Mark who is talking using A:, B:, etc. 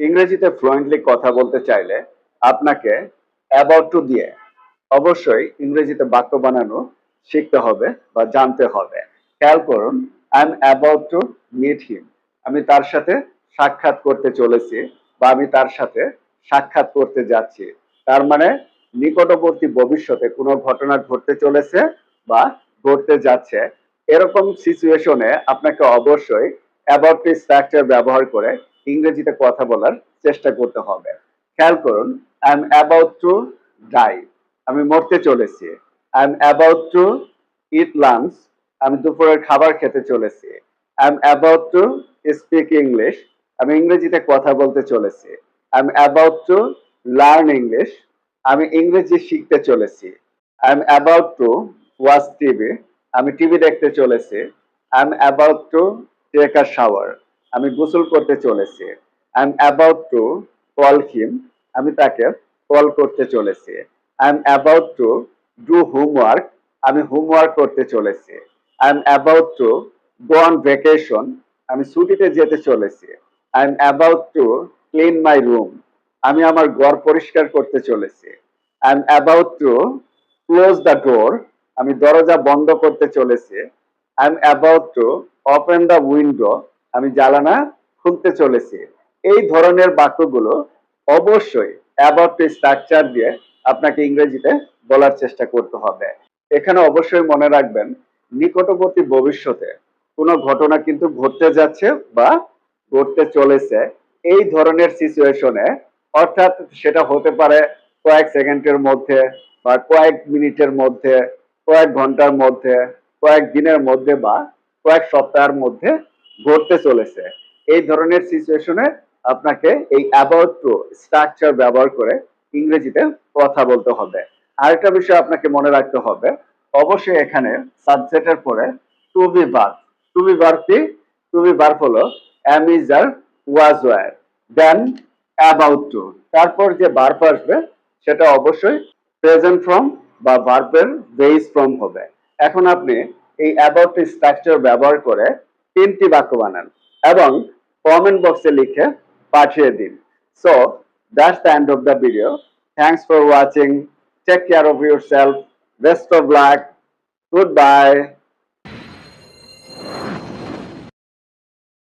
A: ইংরেজিতে ফ্লুয়েন্টলি কথা বলতে চাইলে আপনাকে অ্যাবাউট টু দিয়ে অবশ্যই ইংরেজিতে বাক্য বানানো শিখতে হবে বা জানতে হবে। খেয়াল করুন, I am about to meet him. আমি তার সাথে সাক্ষাৎ করতে চলেছি বা আমি তার সাথে সাক্ষাৎ করতে যাচ্ছি। তার মানে নিকটবর্তী ভবিষ্যতে কোনো ঘটনা ঘটতে চলেছে বা ঘটতে যাচ্ছে। এরকম সিচুয়েশনে আপনাকে অবশ্যই অ্যাবাউট টু স্ট্রাকচার ব্যবহার করে ইংরেজিতে কথা বলার চেষ্টা করতে হবে। খেয়াল করুন, I am about to die. আমি মরতে চলেছি। I am about to eat lunch. আমি দুপুরের খাবার খেতে চলেছি। I am about to speak English. আমি ইংরেজিতে কথা বলতে চলেছি। I am about to learn English. আমি ইংরেজি শিখতে চলেছি। I am about to watch TV. আমি টিভি দেখতে চলেছি। I am about to take a shower. আমি গোসল করতে চলেছি। I am about to call him. আমি তাকে কল করতে চলেছি। I am about to do homework. আমি হোমওয়ার্ক করতে চলেছি। I am about to go on vacation. আমি ছুটিতে যেতে চলেছি। I am about to clean my room. আমি আমার ঘর পরিষ্কার করতে চলেছি। I am about to close the door. আমি দরজা বন্ধ করতে চলেছি। I am about to open the window. আমি জানালা খুলতে চলেছি। এই ধরনের বাক্যগুলো অবশ্যই অ্যাবাউট টু স্ট্রাকচার দিয়ে আপনাকে ইংরেজিতে বলার চেষ্টা করতে হবে। এখানে অবশ্যই মনে রাখবেন, নিকটবর্তী ভবিষ্যতে কোনো ঘটনা কিন্তু ঘটতে যাচ্ছে বা ঘটতে চলেছে। এই ধরনের সিচুয়েশনে, অর্থাৎ সেটা হতে পারে কয়েক সেকেন্ডের মধ্যে বা কয়েক মিনিটের মধ্যে, কয়েক ঘন্টার মধ্যে, কয়েক দিনের মধ্যে বা কয়েক সপ্তাহের মধ্যে ঘটতে চলেছে। এই ধরনের সিচুয়েশনে আপনাকে এই অ্যাবাউট টু স্ট্রাকচার ব্যবহার করে ইংরেজিতে কথা বলতে হবে। আরেকটা বিষয় আপনাকে মনে রাখতে হবে, অবশ্যই এখানে সাবজেক্টের পরে to be verb. To be verb কি? টু বি ভার্ব হলো am is are was were, then about to, তারপর যে ভার্ব আসবে সেটা অবশ্যই প্রেজেন্ট ফর্ম বা ভার্বের বেস ফর্ম হবে। এখন আপনি এই অ্যাবাউট টু স্ট্রাকচার ব্যবহার করে 3টি বাক্য বানান এবং কমেন্ট বক্সে লিখে পাঠিয়ে দিন। So that's the end of the video. Thanks for watching. Take care of yourself. Best of luck. Goodbye.